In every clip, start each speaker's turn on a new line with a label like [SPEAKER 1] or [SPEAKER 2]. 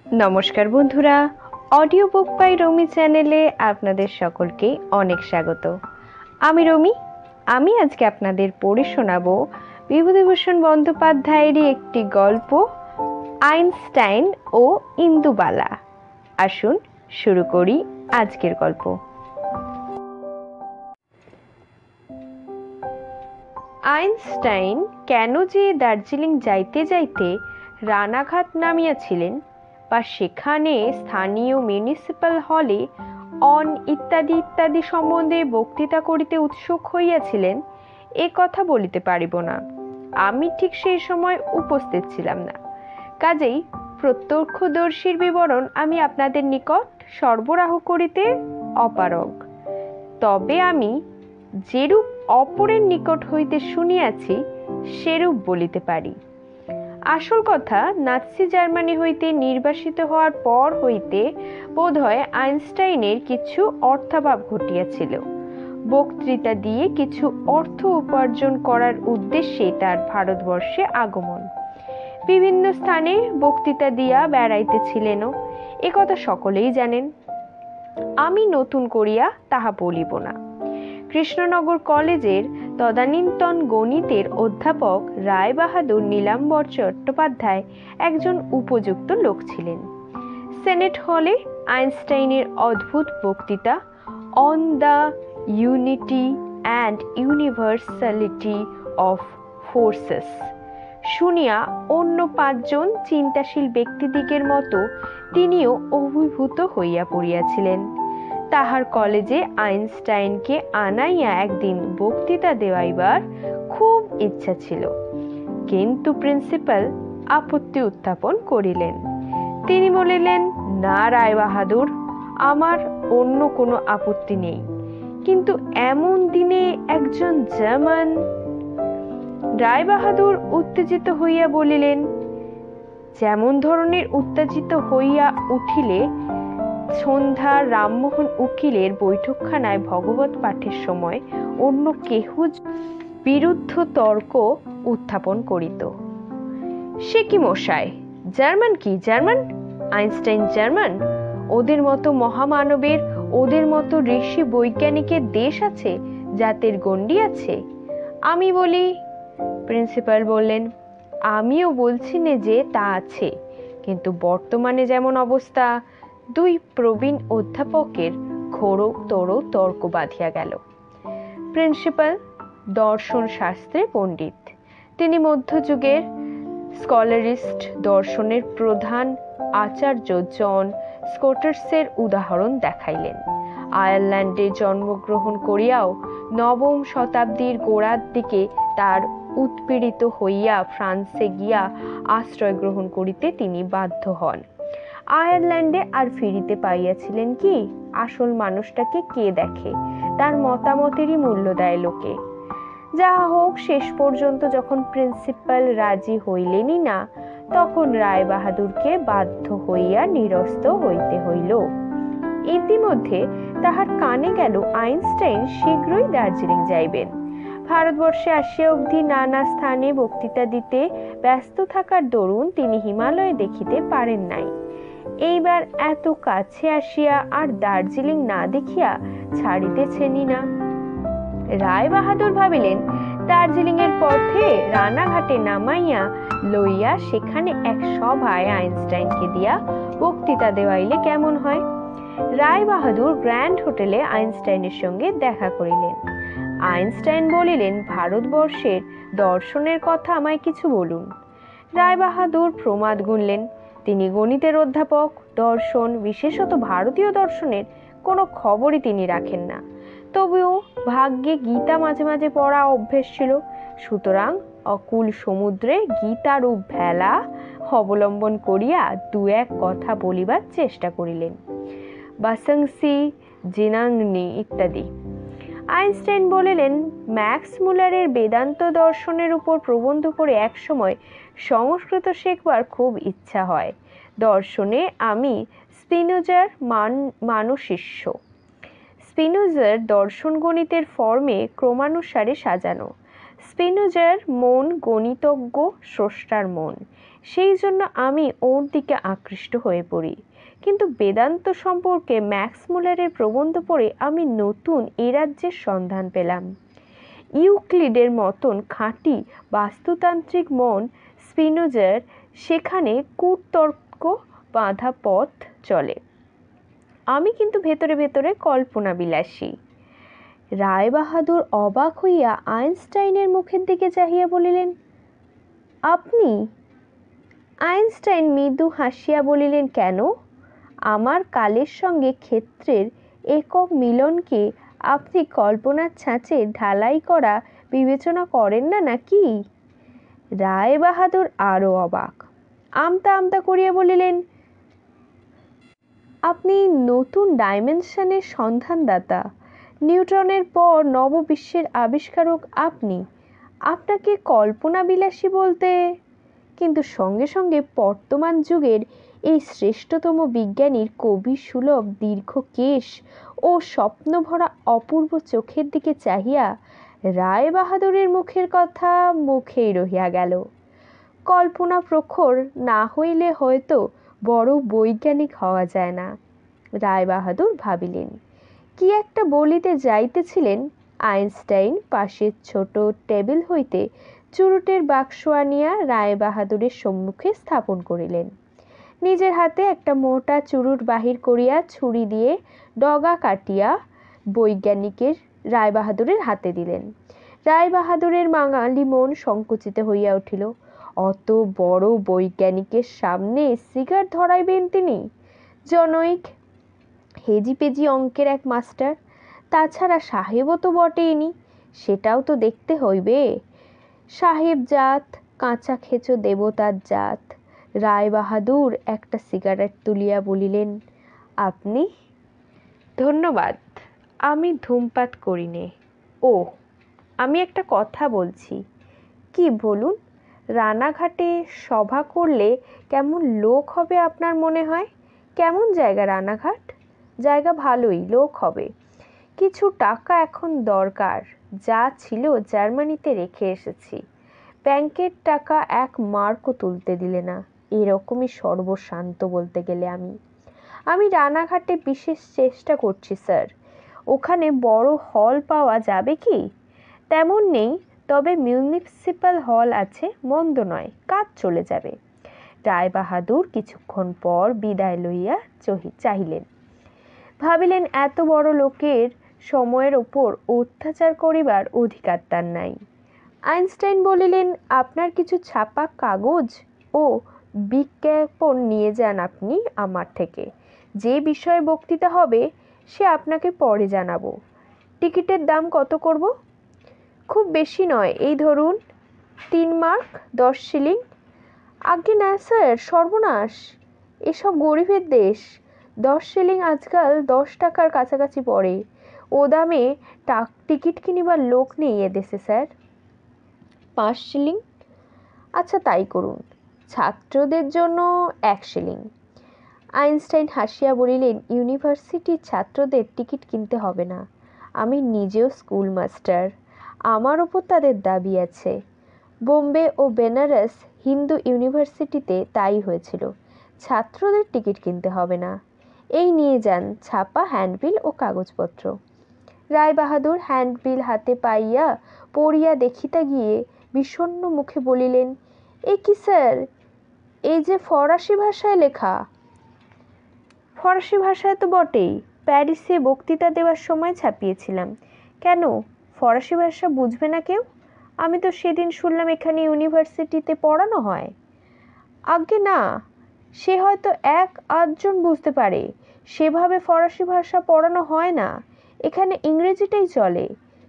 [SPEAKER 1] নমস্কার বন্ধুরা, audio book by রমি চ্যানেলে আপনাদের সকলকে অনেক স্বাগত। আমি রমি। আমি আজকে আপনাদের পড়ে শোনাবো বিভূতিভূষণ বন্দ্যোপাধ্যায়েরই একটি গল্প, আইনস্টাইন ও ইন্দুবালা। আসুন শুরু করি আজকের গল্প। আইনস্টাইন কেন যে দার্জিলিং যাইতে যাইতে রানাঘাট নামিয়াছিলেন বা সেখানে স্থানীয় মিউনিসিপ্যাল হলে অন ইত্যাদি ইত্যাদি সম্বন্ধে বক্তৃতা করিতে উৎসুক হইয়াছিলেন, এ কথা বলিতে পারিব না। আমি ঠিক সেই সময় উপস্থিত ছিলাম না, কাজেই প্রত্যক্ষদর্শীর বিবরণ আমি আপনাদের নিকট সরবরাহ করিতে অপারগ। তবে আমি যেরূপ অপরের নিকট হইতে শুনিয়াছি সেরূপ বলিতে পারি। আসল কথা, নাৎসি জার্মানি হইতে নির্বাসিত হওয়ার পর হইতে বোধহয় আইনস্টাইনের কিছু অর্থাভাব ঘটিয়াছিল। বক্তৃতা দিয়ে কিছু অর্থ উপার্জন করার উদ্দেশ্যে তার ভারতবর্ষে আগমন। বিভিন্ন স্থানে বক্তৃতা দিয়া বেড়াইতেছিলেনও, এ কথা সকলেই জানেন। আমি নতুন করিয়া তাহা বলিব না। কৃষ্ণনগর কলেজের তদানীন্তন গণিতের অধ্যাপক রায়বাহাদুর নীলাম্বর চট্টোপাধ্যায় একজন উপযুক্ত লোক ছিলেন। সেনেট হলে আইনস্টাইনের অদ্ভুত বক্তৃতা on the unity and universality of forces শুনিয়া অন্য 5 জন চিন্তাশীল ব্যক্তিদিগের মতো তিনিও অভিভূত হইয়া পড়িয়াছিলেন। তাহার কলেজে আইনস্টাইনকে আনাইয়া একদিন বক্তৃতা দেওয়াইবার খুব ইচ্ছা ছিল, কিন্তু প্রিন্সিপাল আপত্তি উত্থাপন করিলেন। তিনি বলিলেন, না রায়বাহাদুর, আমার অন্য কোনো আপত্তি নেই, কিন্তু এমন দিনে একজন জার্মান। রায়বাহাদুর উত্তেজিত হইয়া বলিলেন, যেমন ধরনের উত্তেজিত হইয়া উঠিলে সন্ধ্যা রামমোহন উকিলের বৈঠকখানায় ভগবত পাঠের সময় অন্য কেহ বিরুদ্ধ তর্ক উত্থাপন করিত। সে কি মশাই, জার্মান কি জার্মান? Einstein German? ওদের মতো মহামানবের, ওদের মতো ঋষি বৈজ্ঞানিকের দেশ আছে, জাতের গণ্ডি আছে? আমি বলি, প্রিন্সিপাল বললেন, আমিও বলছি না যে তা আছে, কিন্তু বর্তমানে যেমন অবস্থা, 2 প্রবীণ অধ্যাপকের ঘোরতর তর্ক বাঁধিয়া গেল। প্রিন্সিপাল দর্শন শাস্ত্রে পণ্ডিত, তিনি মধ্যযুগের স্কলারিস্ট দর্শনের প্রধান আচার্য জন স্কটার্সের উদাহরণ দেখাইলেন। আয়ারল্যান্ডে জন্মগ্রহণ করিয়াও 9ম শতাব্দীর গোড়ার দিকে তার উৎপীড়িত হইয়া ফ্রান্সে গিয়া আশ্রয় গ্রহণ করিতে তিনি বাধ্য হন। আয়ারল্যান্ডে আর ফিরিতে পাইয়াছিলেন কি? আসল মানুষটাকে কে দেখে, তার মতামতেরই মূল্য দেয় লোকে। যাহা হোক, শেষ পর্যন্ত যখন প্রিন্সিপাল রাজি হইলেনই না, তখন রায়বাহাদুরকে বাধ্য হইয়া নিরস্ত হইতে হইল। ইতিমধ্যে তাহার কানে গেল আইনস্টাইন শীঘ্রই দার্জিলিং যাইবেন। ভারতবর্ষে আসিয়া অবধি নানা স্থানে বক্তৃতা দিতে ব্যস্ত থাকার দরুন তিনি হিমালয় দেখিতে পারেন নাই। এইবার এত কাছে আসিয়া আর দার্জিলিং না দেখিয়া ছাড়িতেছেনই না। রায়বাহাদুর ভাবিলেন, দার্জিলিং এর পথে রানাঘাটে নামাইয়া লইয়া সেখানে এক সভায় আইনস্টাইনকে দিয়া বক্তৃতা দেওয়াইলে কেমন হয়। রায়বাহাদুর গ্র্যান্ড হোটেলে আইনস্টাইনের সঙ্গে দেখা করিলেন। আইনস্টাইন বলিলেন, ভারতবর্ষের দর্শনের কথা আমায় কিছু বলুন। রায়বাহাদুর প্রমাদ গুনলেন। তিনি গণিতের অধ্যাপক, দর্শন, বিশেষত ভারতীয় দর্শনের কোনো খবরই তিনি রাখেন না। তবুও ভাগ্যে গীতা মাঝে মাঝে পড়া অভ্যেস ছিল, সুতরাং অকুল সমুদ্রে গীতারূপ ভেলা অবলম্বন করিয়া 2-1 কথা বলিবার চেষ্টা করিলেন। বাসংসি, জিনাংনি ইত্যাদি। আইনস্টাইন বলিলেন, ম্যাক্স মুলারের বেদান্ত দর্শনের উপর প্রবন্ধ পড়ে একসময় সংস্কৃত শেখবার খুব ইচ্ছা হয়। দর্শনে আমি স্পিনোজার মানশিষ্য। স্পিনোজার দর্শন গণিতের ফর্মে ক্রমানুসারে সাজানো। স্পিনোজার মন গণিতজ্ঞ স্রষ্টার মন, সেই জন্য আমি ওর দিকে আকৃষ্ট হয়ে পড়ি। কিন্তু বেদান্ত সম্পর্কে ম্যাক্স মুলারের প্রবন্ধ পড়ে আমি নতুন এ রাজ্যের সন্ধান পেলাম। ইউক্লিডের মতন খাঁটি বাস্তুতান্ত্রিক মন স্পিনোজার, সেখানে কূটতর্ক বাঁধা পথ চলে। আমি কিন্তু ভেতরে ভেতরে কল্পনা বিলাসী। রায়বাহাদুর অবাক হইয়া আইনস্টাইনের মুখের দিকে চাহিয়া বলিলেন, আপনি? আইনস্টাইন মৃদু হাসিয়া বলিলেন, কেন? আমার কালের সঙ্গে ক্ষেত্রের একক মিলনকে আপনি কল্পনার ছাঁচে ঢালাই করা বিবেচনা করেন না নাকি? রায়বাহাদুর আরও অবাক। আমতা আমতা করিয়া বলিলেন, আপনি নতুন ডাইমেনশনের সন্ধানদাতা, নিউটনের পর নববিশ্বের আবিষ্কারক আপনি। আপনাকে কল্পনা বিলাসী বলতে? কিন্তু সঙ্গে সঙ্গে বর্তমান যুগের এই শ্রেষ্ঠতম বিজ্ঞানীর কবি সুলভ দীর্ঘ কেশ ও স্বপ্নভরা অপূর্ব চোখের দিকে চাহিয়া রায়বাহাদুরের মুখের কথা মুখেই রহিয়া গেল। কল্পনা প্রখর না হইলে হয়তো বড় বৈজ্ঞানিক হওয়া যায় না। রায়বাহাদুর ভাবিলেন, কি একটা বলিতে যাইতেছিলেন। আইনস্টাইন পাশের ছোট টেবিল হইতে চুরুটের বাক্স আনিয়া রায়বাহাদুরের সম্মুখে স্থাপন করিলেন। নিজের হাতে একটা মোটা চুরুট বাহির করিয়া ছুরি দিয়ে ডগা কাটিয়া বৈজ্ঞানিকের রায়বাহাদুরের হাতে দিলেন। রায়বাহাদুরের বাঙালি মন সংকুচিত হইয়া উঠিল। অত বড় বৈজ্ঞানিকের সামনে সিগার ধরাইবেন তিনি? জনৈক হেজিপেজি অঙ্কের এক মাস্টার, তাছাড়া সাহেবও তো বটেইনি, সেটাও তো দেখতে হইবে। সাহেব জাত, কাঁচা খেচো দেবতার জাত। রায়বাহাদুর একটা সিগারেট তুলিয়া বলিলেন, আপনি? ধন্যবাদ, আমি ধূমপাত করি নে। ও, আমি একটা কথা বলছি। কি বলুন? রানাঘাটে সভা করলে কেমন লোক হবে আপনার মনে হয়? কেমন জায়গা রানাঘাট? জায়গা ভালোই, লোক হবে। কিছু টাকা এখন দরকার। যা ছিল জার্মানিতে রেখে এসেছি। ব্যাংকের টাকা এক মার্কও তুলতে দিলে না। এরকমই সর্বশান্ত বলতে গেলে আমি রানাঘাটে বিশেষ চেষ্টা করছি স্যার। ওখানে বড় হল পাওয়া যাবে কি? তেমন নেই, তবে মিউনিসিপ্যাল হল আছে, মন্দ নয়, কাজ চলে যাবে। রায়বাহাদুর কিছুক্ষণ পর বিদায় লইয়া চাহিলেন। ভাবিলেন, এত বড় লোকের সময়ের ওপর অত্যাচার করিবার অধিকার তার নাই। আইনস্টাইন বলিলেন, আপনার কিছু ছাপা কাগজ ও বিজ্ঞাপন নিয়ে যান আপনি আমার থেকে। যে বিষয়ে বক্তৃতা হবে সে আপনাকে পরে জানাবো। টিকিটের দাম কত করব? খুব বেশি নয়, এই ধরুন 3 মার্ক 10 শিলিং। আজ্ঞে না স্যার, সর্বনাশ, এসব গরিবের দেশ। 10 শিলিং আজকাল 10 টাকার কাছাকাছি পড়ে। ও দামে টিকিট কিনিবার লোক নেই এদেশে স্যার। 5 শিলিং? আচ্ছা তাই করুন। ছাত্রদের জন্য 1 শিলিং। আইনস্টাইন হাসিয়া বলিলেন, ইউনিভার্সিটির ছাত্রদের টিকিট কিনতে হবে না। আমি নিজেও স্কুল মাস্টার, আমার ওপর তাদের দাবি আছে। বোম্বে ও বেনারস হিন্দু ইউনিভার্সিটিতে তাই হয়েছিল। ছাত্রদের টিকিট কিনতে হবে না। এই নিয়ে যান ছাপা হ্যান্ডবিল ও কাগজপত্র। রায়বাহাদুর হ্যান্ডবিল হাতে পাইয়া পড়িয়া দেখিতে গিয়ে বিষণ্ণ মুখে বলিলেন, এ কি স্যার, এই যে ফরাসি ভাষায় লেখা। ফরাসি ভাষায় তো বটেই, প্যারিসে বক্তৃতা দেওয়ার সময় ছাপিয়েছিলাম। কেন, ফরাসি ভাষা বুঝবে না কেউ? আমি তো সেদিন শুনলাম এখানে ইউনিভার্সিটিতে পড়ানো হয়। আজ্ঞে না, সে হয়তো 1-8 জন বুঝতে পারে। সেভাবে ফরাসি ভাষা পড়ানো হয় না, এখানে ইংরেজিটাই চলে।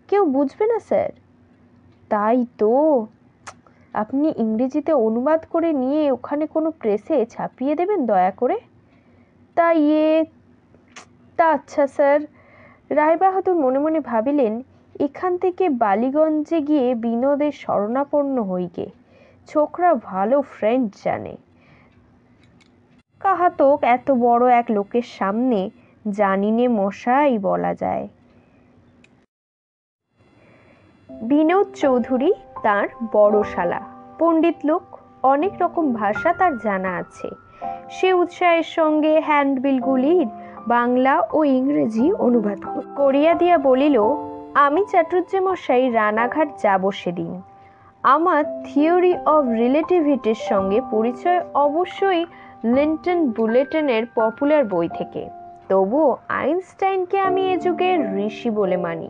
[SPEAKER 1] কেউ বুঝবে না স্যার। তাই তো, আপনি ইংরেজিতে অনুবাদ করে নিয়ে ওখানে কোনো প্রেসে ছাপিয়ে দেবেন দয়া করে। তা আচ্ছা স্যার। রায়বাহাদুর মনে মনে ভাবিলেন, এখান থেকে বালিগঞ্জে গিয়ে বিনোদের শরণাপন্ন হইগে। ছোকরা ভালো ফ্রেঞ্চ জানে। কাহাতক এত বড় এক লোকের সামনে জানিনে মশাই বলা যায়। বিনোদ চৌধুরী তার বড় শালা, পণ্ডিত লোক, অনেক রকম ভাষা তার জানা আছে। সে উৎসাহের সঙ্গে হ্যান্ডবিলগুলির বাংলা ও ইংরেজি অনুবাদ করিয়া দিয়া বলিল, আমি চাটুর্যমশাই রানাঘাট যাব সেদিন। আমার থিওরি অফ রিলেটিভিটির সঙ্গে পরিচয় অবশ্যই লিন্টন বুলেটিনের পপুলার বই থেকে। তবুও আইনস্টাইনকে আমি এ যুগের ঋষি বলে মানি।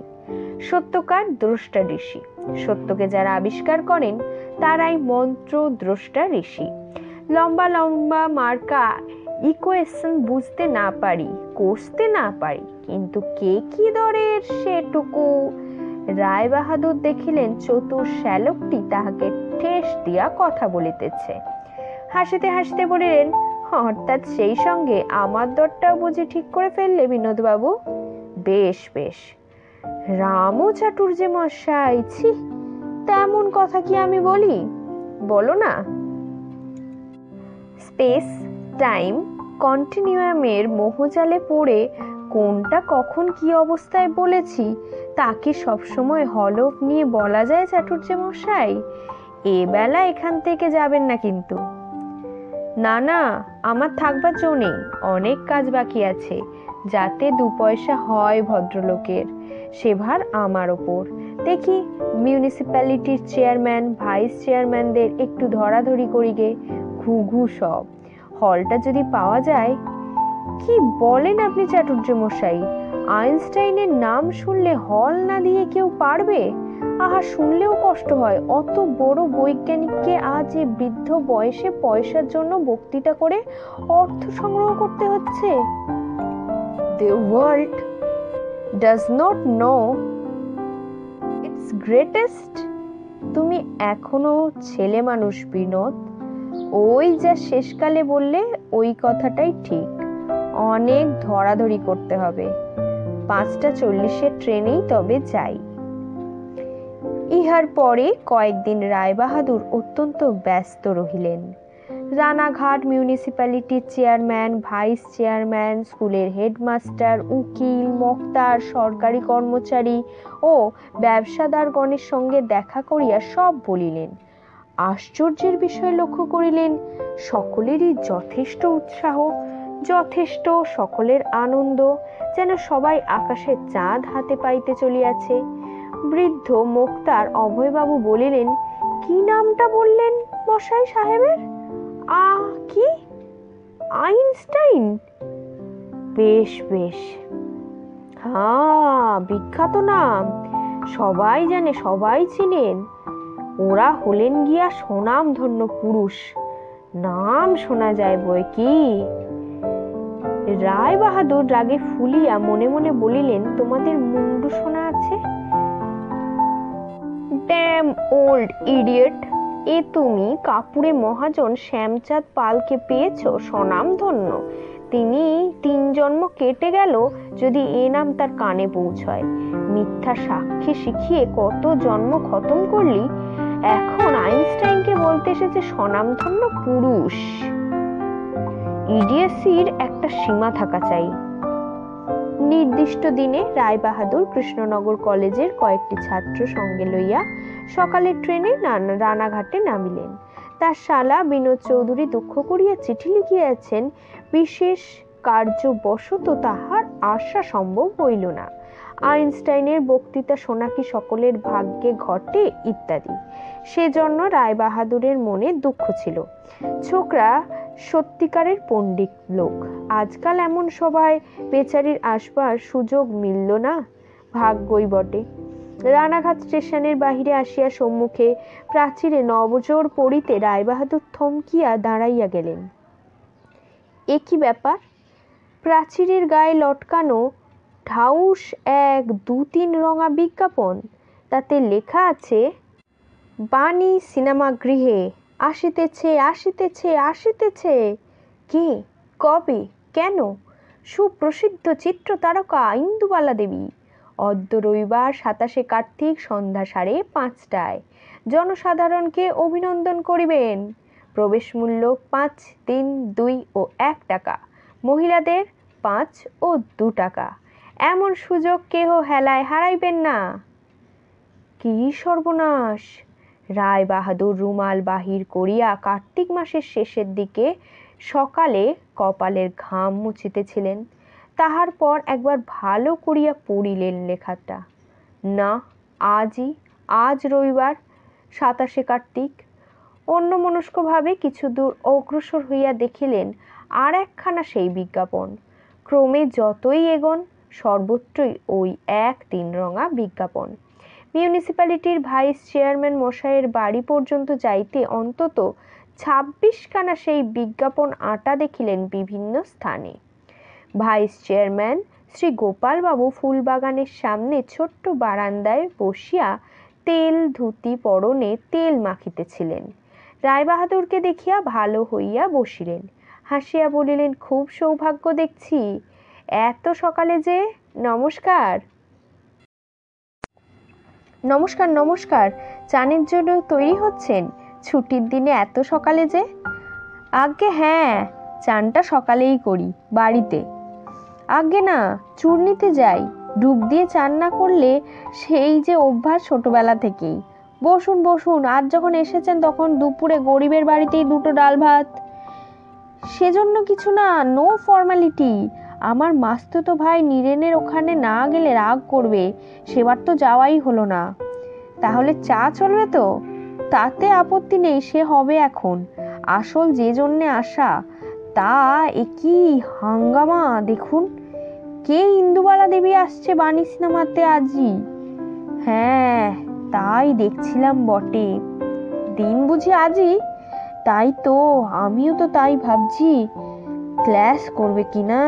[SPEAKER 1] সত্যকার দ্রষ্টা ঋষি। সত্যকে যারা আবিষ্কার করেন তারাই মন্ত্র দ্রষ্টা ঋষি। লম্বা লম্বা মার্কা ইকুয়েশন বুঝতে না পারি, কষতে না পারি, কিন্তু কে কি দরের সেটুকু। রায় বাহাদুর দেখিলেন চতুর শ্যালকটি তাহাকে ঠেস দিয়া কথা বলিতেছে। হাসিতে হাসিতে বলিলেন, অর্থাৎ সেই সঙ্গে আমার দরটাও বুঝি ঠিক করে ফেললে বিনোদবাবু? বেশ বেশ। রামও চাটুর্যমশাই, ছি, তেমন কথা কি আমি বলি? বলো না। স্পেস টাইম কন্টিনিউয়ামের মোহজালে পড়ে কোনটা কখন কি অবস্থায় বলেছি তা কি সবসময় হলফ নিয়ে বলা যায় চাটুর্যমশাই? এ বেলা এখান থেকে যাবেন না কিন্তু। না না, আমার থাকবার জো নেই, অনেক কাজ বাকি আছে, যাতে 2 পয়সা হয় ভদ্রলোকের, সে ভার আমার ওপর। দেখি মিউনিসিপ্যালিটির চেয়ারম্যান ভাইস চেয়ারম্যানদের একটু ধরাধরি করি গে, ঘুঘু সব। হলটা যদি পাওয়া যায়। কি বলেন আপনি চাটুর্যমশাই? আইনস্টাইনের নাম শুনলে হল না দিয়ে কেউ পারবে? আহা, শুনলেও কষ্ট হয়। অত বড় বৈজ্ঞানিককে আজ এ বৃদ্ধ বয়সে পয়সার জন্য বক্তৃতা করে অর্থ সংগ্রহ করতে হচ্ছে। The world does not know its greatest. তুমি এখনো ছেলে মানুষ বিনোদ। ওই যা শেষকালে বললে ওই কথাটাই ঠিক। অনেক ধরাধরি করতে হবে। 5:40 ট্রেনেই তবে যাই। ইহার পরে কয়েকদিন রায়বাহাদুর অত্যন্ত ব্যস্ত রহিলেন। রানাঘাট মিউনিসিপ্যালিটির চেয়ারম্যান ভাইস চেয়ারম্যান, স্কুলের হেডমাস্টার, উকিল, মক্তার, সরকারি কর্মচারী ও ব্যবসাদারগণের সঙ্গে দেখা করিয়া সব বলিলেন। আশ্চর্যের বিষয় লক্ষ্য করিলেন, সকলেরই যথেষ্ট উৎসাহ, যথেষ্ট সকলের আনন্দ, যেন সবাই আকাশের চাঁদ হাতে পাইতে চলিয়াছে। বৃদ্ধ মোক্তার অভয়বাবু বলিলেন, কি নামটা বললেন মশাই সাহেবের? কি? আইনস্টাইন? বেশ বেশ, হ্যাঁ, বিখ্যাত নাম, সবাই জানে, সবাই চিনেন। ওরা হলেন গিয়া স্বনামধন্য পুরুষ, নাম শোনা যায় বই কি। রায় বাহাদুর রাগে ফুলিয়া মনে মনে বলিলেন, তোমাদের মুন্ডু শোনা আছে? ড্যাম ওল্ড ইডিয়েট, এ তুমি কাপুরে মহাজন শ্যামচাঁদ পালকে পেয়েছ স্বনামধন্য? তিনি 3 জন্ম কেটে গেল যদি এ নাম তার কানে পৌঁছয়। মিথ্যা সাক্ষী শিখিয়ে কত জন্ম খতম করলি, এখন আইনস্টাইনকে বলতে এসেছে স্বনামধন্য পুরুষ। ইডিয়েসির একটা সীমা থাকা চাই। নির্দিষ্ট দিনে রায়বাহাদুর কৃষ্ণনগর কলেজের কয়েকটি ছাত্র সঙ্গে লইয়া সকালের ট্রেনে রানাঘাটে নামিলেন। তার শালা বিনোদ চৌধুরী দুঃখ করিয়া চিঠি লিখিয়াছেন, বিশেষ কার্যবশত তাহার আসা সম্ভব হইল না। আইনস্টাইনের বক্তৃতা শোনা কি সকলের ভাগ্যে ঘটে ইত্যাদি। সেজন্য রায়বাহাদুরের মনে দুঃখ ছিল। ছোকরা সত্যিকারের পণ্ডিত লোক, আজকাল এমন সভায় বেচারির আসবার সুযোগ মিলল না, ভাগ্যই বটে। রানাঘাট স্টেশনের বাহিরে আসিয়া সম্মুখে প্রাচীরে নবজোর পড়িতে রায়বাহাদুর থমকিয়া দাঁড়াইয়া গেলেন। এ কি ব্যাপার? প্রাচীরের গায়ে লটকানো ঢাউস 1, 2, 3 রঙা বিজ্ঞাপন, তাতে লেখা আছে, বাণী সিনেমা গৃহে আসিতেছে আসিতেছে আসিতেছে। কে, কবে, কেন? সুপ্রসিদ্ধ চিত্র তারকা ইন্দুবালা দেবী। অদ্য রবিবার 27 কার্তিক সন্ধ্যা 5:30টায় জনসাধারণকে অভিনন্দন করিবেন। প্রবেশ মূল্য 5, 3, 2 ও 1 টাকা, মহিলাদের 5 ও 2 টাকা। এমন সুযোগ কেহ হেলায় হারাইবেন না। কি সর্বনাশ! রায় বাহাদুর রুমাল বাহির করিয়া কার্তিক মাসের শেষের দিকে সকালে কপালের ঘাম মুছিতেছিলেন। তাহার পর একবার ভালো করিয়া পড়িলেন লেখাটা। না, আজ রবিবার 27শে কার্তিক। অন্যমনস্কভাবে কিছু দূর অগ্রসর হইয়া দেখিলেন আর একখানা সেই বিজ্ঞাপন। ক্রমে যতই এগোন সর্বত্রই ওই এক 3 রঙা বিজ্ঞাপন। মিউনিসিপ্যালিটির ভাইস চেয়ারম্যান মশাইয়ের বাড়ি পর্যন্ত যাইতে অন্তত 26খানা সেই বিজ্ঞাপন আঁটা দেখিলেন বিভিন্ন স্থানে। ভাইস চেয়ারম্যান শ্রী গোপালবাবু ফুলবাগানের সামনে ছোট্ট বারান্দায় বসিয়া তেল ধুতি পরনে তেল মাখিতেছিলেন। রায়বাহাদুরকে দেখিয়া ভালো হইয়া বসিলেন, হাসিয়া বলিলেন, খুব সৌভাগ্য দেখছি, এত সকালে যে। নমস্কার। নমস্কার নমস্কার। চানের জন্য তৈরি হচ্ছেন? ছুটির দিনে এত সকালে যে? আজ্ঞে হ্যাঁ, চানটা সকালেই করি বাড়িতে। আজ্ঞে না, চূর্ণিতে যাই। ডুব দিয়ে চান না করলে সেই যে অভ্যাস ছোটবেলা থেকেই। বসুন বসুন, আজ যখন এসেছেন তখন দুপুরে গরিবের বাড়িতেই 2টো ডাল ভাত। সেজন্য কিছু না, নো ফর্মালিটি। আমার মাস্তুতো ভাই নীরেনের ওখানে না গেলে রাগ করবে, সেবার তো যাওয়াই হলো না। তাহলে চা চলবে তো? তাতে আপত্তি নেই, সে হবে এখন। আসল যে জন্যে আসা তা একই হাঙ্গামা দেখুন। কে ইন্দুবালা দেবী আসছে বাণী সিনেমাতে আজই? হ্যাঁ, তাই দেখছিলাম বটে। দিন বুঝি আজই? তাই তো, আমিও তো তাই ভাবছি, ক্লাস করবে কিনা।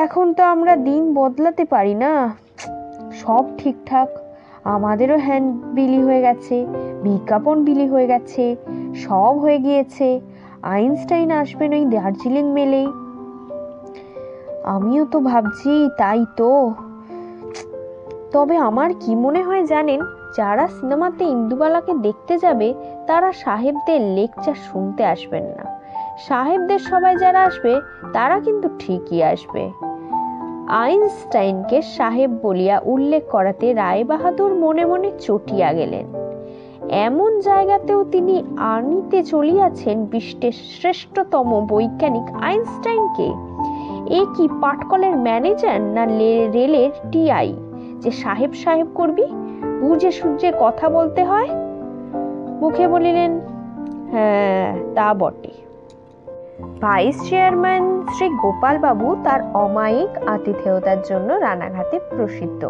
[SPEAKER 1] এখন তো আমরা দিন বদলাতে পারি না। সব ঠিকঠাক, আমাদেরও হ্যান্ড বিলি হয়ে গেছে, বিজ্ঞাপন বিলি হয়ে গেছে, সব হয়ে গিয়েছে। আইনস্টাইন আসবেন ওই দার্জিলিং মেলেই। আমিও তো ভাবছি তাই তো। তবে আমার কি মনে হয় জানেন, যারা সিনেমাতে ইন্দুবালাকে দেখতে যাবে তারা সাহেবদের লেকচার শুনতে আসবেন না। সাহেবদের সবাই যারা আসবে তারা কিন্তু ঠিকই আসবে। আইনস্টাইনকে সাহেব বলিয়া উল্লেখ করাতে রায়বাহাদুর মনে মনে চটিয়া গেলেন। এমন জায়গাতেও তিনি আনিতে চলিয়াছেন বিশ্বের শ্রেষ্ঠতম বৈজ্ঞানিক আইনস্টাইনকে। এ কি পাটকলের ম্যানেজার না রেলের টিআই যে সাহেব সাহেব করবি? বুঝে সুঝে কথা বলতে হয়। মুখে বলিলেন, হ্যাঁ তা বটে। ভাইস চেয়ারম্যান শ্রী গোপালবাবু তার অমায়িক আতিথেয়তার জন্য রানাঘাটে প্রসিদ্ধ।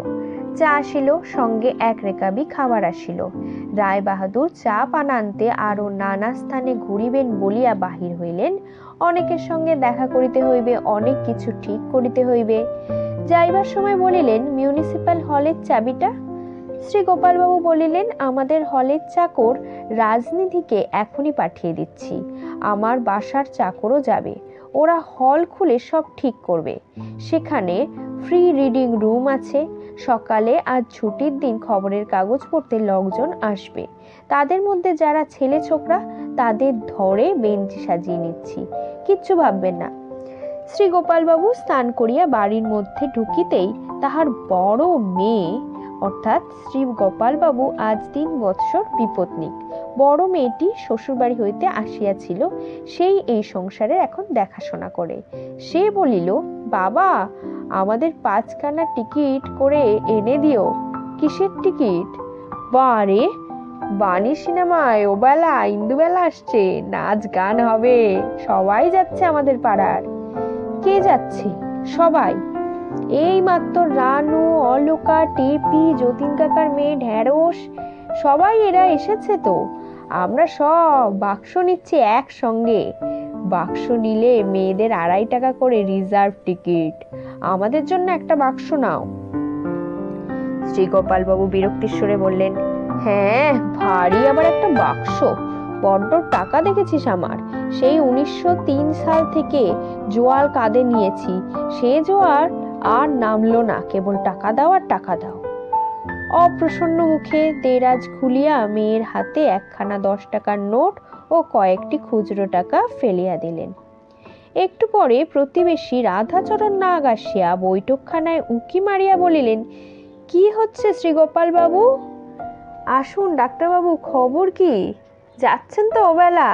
[SPEAKER 1] চা আসিল, সঙ্গে 1 রেকাবি খাবার আসিল। রায় বাহাদুর চা পান আনতে আরো নানা স্থানে ঘুরিবেন বলিয়া বাহির হইলেন। অনেকের সঙ্গে দেখা করিতে হইবে, অনেক কিছু ঠিক করিতে হইবে। যাইবার সময় বলিলেন, মিউনিসিপ্যাল হলের চাবিটা? শ্রী গোপালবাবু বলিলেন, আমাদের হলের চাকর রাজনীতিকে এখনই পাঠিয়ে দিচ্ছি। আমার বাসার চাকরও যাবে, ওরা হল খুলে সব ঠিক করবে। সেখানে ফ্রি রিডিং রুম আছে। সকালে আজ ছুটির দিন খবরের কাগজ পড়তে লোকজন আসবে। তাদের মধ্যে যারা ছেলে ছোকরা তাদের ধরে বেঞ্চি সাজিয়ে নিচ্ছি, কিচ্ছু ভাববেন না। শ্রী গোপালবাবু স্নান করিয়া বাড়ির মধ্যে ঢুকিতেই তাহার বড় মেয়ে অর্থাৎ শ্রী গোপালবাবু আজ 3 বৎসর বিপত্নিক বড় মেয়েটি শ্বশুরবাড়ি হইতে আসিয়াছিল, সেই এই সংসারের এখন দেখাশোনা করে। সে বলিল, বাবা আমাদের 5খানা টিকিট করে এনে দিও। কিসের টিকিট? বারে, বাণী সিনেমায় ওবেলা ইন্দুবেলা আসছে, নাচ গান হবে, সবাই যাচ্ছে আমাদের পাড়ার। কে যাচ্ছে? সবাই। এই মাত্র রানু, অলোকা, টেপি, যতীন কাকার মেয়ে ঢেঁড়স, সবাই এরা এসেছে তো। আমরা সব বাক্স নিচ্ছি একসঙ্গে। বাক্স নিলে মেয়েদের 2.5 টাকা করে রিজার্ভ টিকিট। আমাদের জন্য একটা বাক্স নাও। শ্রী গোপালবাবু বিরক্তির সুরে বললেন, হ্যাঁ ভারী আবার একটা বাক্স, বড্ড টাকা দেখেছিস আমার। সেই 1903 সাল থেকে জোয়াল কাঁধে নিয়েছি, সে জোয়ার আর নামলো না, কেবল টাকা দাও আর টাকা দাও। অপ্রসন্ন মুখে দেরাজ খুলিয়া মেয়ের হাতে 1খানা 10 টাকার নোট ও কয়েকটি খুচরো টাকা ফেলিয়া দিলেন। একটু পরে প্রতিবেশী রাধাচরণ নাগ আসিয়া বৈঠকখানায় উঁকি মারিয়া বলিলেন, কি হচ্ছে শ্রীগোপাল বাবু? আসুন ডাক্তারবাবু, খবর কি? যাচ্ছেন তো ওবেলা?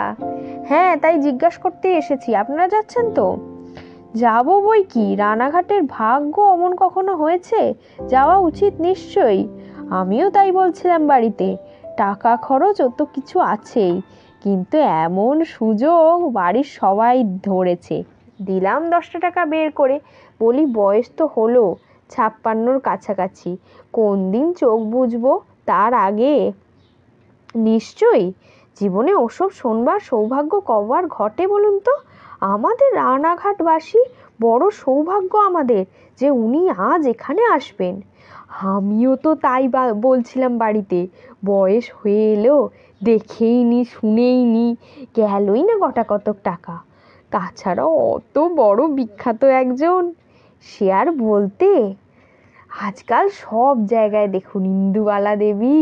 [SPEAKER 1] হ্যাঁ, তাই জিজ্ঞাসা করতে এসেছি, আপনারা যাচ্ছেন তো? যাব বই কি, রানাঘাটের ভাগ্য অমন কখনো হয়েছে? যাওয়া উচিত নিশ্চয়ই। আমিও তাই বলছিলাম বাড়িতে, টাকা খরচ ও তো কিছু আছেই, কিন্তু এমন সুযোগ বাড়ির সবাই ধরেছে। দিলাম 10টা টাকা বের করে, বলি বয়স তো হলো 56-র কাছাকাছি, কোন দিন চোখ বুঝবো তার আগে। নিশ্চয়ই, জীবনে ওসব শোনবার সৌভাগ্য কবার ঘটে বলুন তো? আমাদের রানাঘাটবাসী বড় সৌভাগ্য আমাদের যে উনি আজ এখানে আসবেন। আমিও তো তাই বলছিলাম বাড়িতে, বয়স হয়ে এলো, দেখেই নি শুনেই নি, গেলই না গোটা কতক টাকা। তাছাড়াও অত বড় বিখ্যাত একজন, সে আর বলতে। আজকাল সব জায়গায় দেখুন ইন্দুবালা দেবী,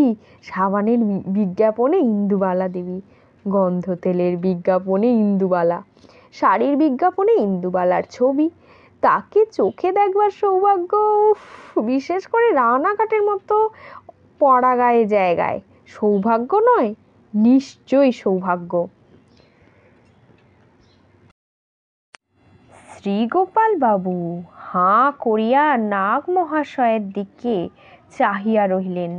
[SPEAKER 1] সাবানের বিজ্ঞাপনে ইন্দুবালা দেবী, গন্ধ তেলের বিজ্ঞাপনে ইন্দুবালা, শাড়ির বিজ্ঞাপনে ইন্দুবালার ছবি। তাকে চোখে দেখবার সৌভাগ্য, বিশেষ করে রানাঘাটের মতো পড়াগায়ে জায়গায়, সৌভাগ্য নয়, নিশ্চয়ই সৌভাগ্য। শ্রীগোপাল বাবু হাঁ করিয়া নাগ মহাশয়ের দিকে চাহিয়া রহিলেন।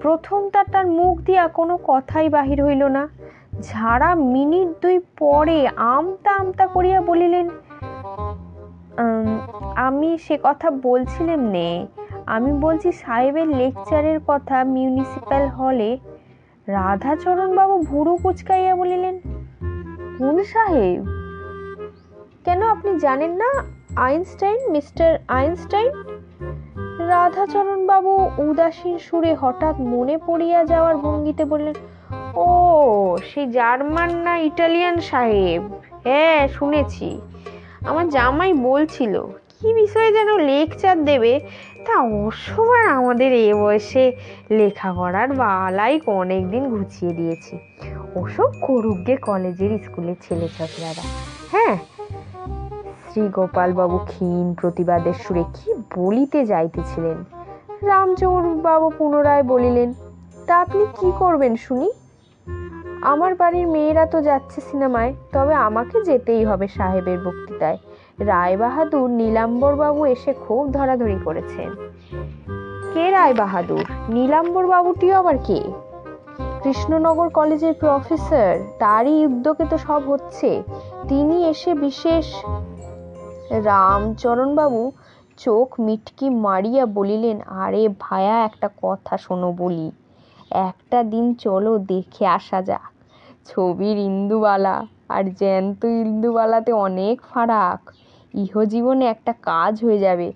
[SPEAKER 1] প্রথম তার মুখ দিয়া কোনো কথাই বাহির হইল না। ঝাড়া মিনিট 2 পরে আমতা আমতা করিয়া বলিলেন, আমি সে কথা বলছিলাম নে, আমি বলছি সাহেবের লেকচারের কথা মিউনিসিপ্যাল হলে। রাধাচরণ বাবু ভুরু কুচকাইয়া বলিলেন, কোন সাহেব? কেন, আপনি জানেন না? Einstein, mister Einstein. রাধাচরণ বাবু উদাসীন সুরে হঠাৎ মনে পড়িয়া যাওয়ার ভঙ্গিতে বললেন, ও সেই জার্মান না ইটালিয়ান সাহেব? হ্যাঁ শুনেছি, আমার জামাই বলছিল কি বিষয়ে যেন লেকচার দেবে। তা অসবার আমাদের এ বয়সে লেখাপড়ার বালাই অনেকদিন ঘুচিয়ে দিয়েছি, ওসব করুক গে কলেজের স্কুলের ছেলে ছোকরারা। হ্যাঁ। শ্রীগোপাল বাবু ক্ষীণ প্রতিবাদের সুরে কি বলিতে যাইতেছিলেন। রামচন্দ্র বাবু পুনরায় বলিলেন, তা আপনি কি করবেন শুনি? আমার বাড়ির মেয়েরা তো যাচ্ছে সিনেমায়, তবে আমাকে যেতেই হবে সাহেবের বক্তৃতায়। রায়বাহাদুর নীলাম্বর বাবু এসে খুব ধরাধরি করেছেন। কে রায়বাহাদুর? নীলাম্বর বাবুটিও আবার কে? কৃষ্ণনগর কলেজের প্রফেসর, তারই উদ্যোগে তো সব হচ্ছে। তিনি এসে বিশেষ। রামচরণ বাবু চোখ মিটকি মারিয়া বলিলেন, আরে ভায়া, একটা কথা শোনো বলি, একটা দিন চলো দেখে আসা যাক। ছবির ইন্দুবালা আর জ্যান্ত ইন্দুবালাতে অনেক ফারাক। ইহজীবনে একটা কাজ হয়ে যাবে,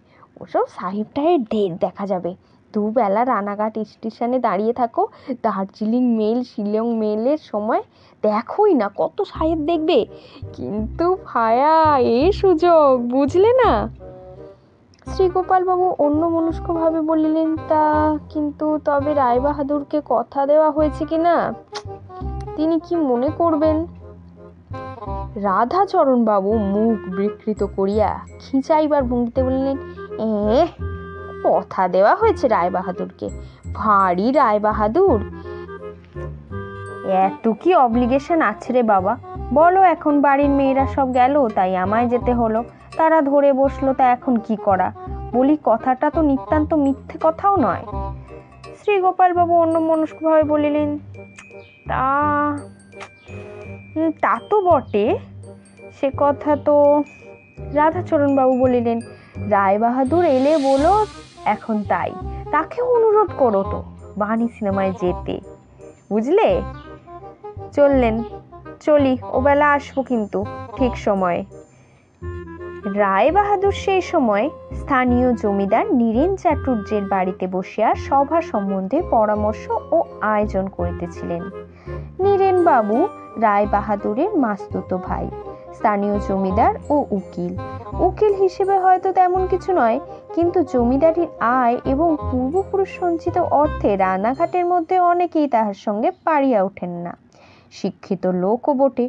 [SPEAKER 1] ওসব সাহেব টাহেব ঢের দেখা যাবে। দুবেলা রানাঘাট স্টেশনে দাঁড়িয়ে থাকো, দার্জিলিং মেল শিলং মেলের সময় দেখোই না কত সাহেব দেখবে। কিন্তু ভায়া, এই সুযোগ, বুঝলে না? শ্রীগোপাল বাবু অন্য মনস্কভাবে বলিলেন, তা কিন্তু তবে রায়বাহাদুরকে কথা দেওয়া হয়েছে কিনা, তিনি কি মনে করবেন? রাধাচরণ বাবু মুখ বিকৃত করিয়া খিঁচাইবার ভঙ্গিতে বললেন, কথা দেওয়া হয়েছে রায়বাহাদুরকে? ভারী রায়বাহাদুর, এত কি অব্লিগেশন আছে রে বাবা? বলো, এখন বাড়ির মেয়েরা সব গেল তাই আমায় যেতে হলো, তারা ধরে বসলো, তা এখন কি করা? বলি, কথাটা তো নিতান্ত মিথ্যে কথাও নয়। শ্রীগোপাল বাবু অন্য মনস্কভাবে বলিলেন, তা তো বটে, সে কথা তো। রাধাচরণ বাবু বলিলেন, রায়বাহাদুর এলে বলো এখন তাই, তাকে অনুরোধ করো তো বাণী সিনেমায় যেতে, বুঝলে? চললেন, চলি, ওবেলা আসবো কিন্তু ঠিক সময়ে। রায়বাহাদুর সেই সময় স্থানীয় জমিদার নীরেন চাটুর্যের বাড়িতে বসিয়া সভা সম্বন্ধে পরামর্শ ও আয়োজন করিতেছিলেন। নীরেন বাবু রায়বাহাদুরের মাস্তুতো ভাই, স্থানীয় জমিদার ও উকিল। উকিল হিসেবে হয়তো তেমন কিছু নয়, কিন্তু জমিদারির আয় এবং পূর্বপুরুষ সঞ্চিত অর্থে রানাঘাটের মধ্যে অনেকেই তাহার সঙ্গে পারিয়া ওঠেন না। শিক্ষিত লোকও বটে।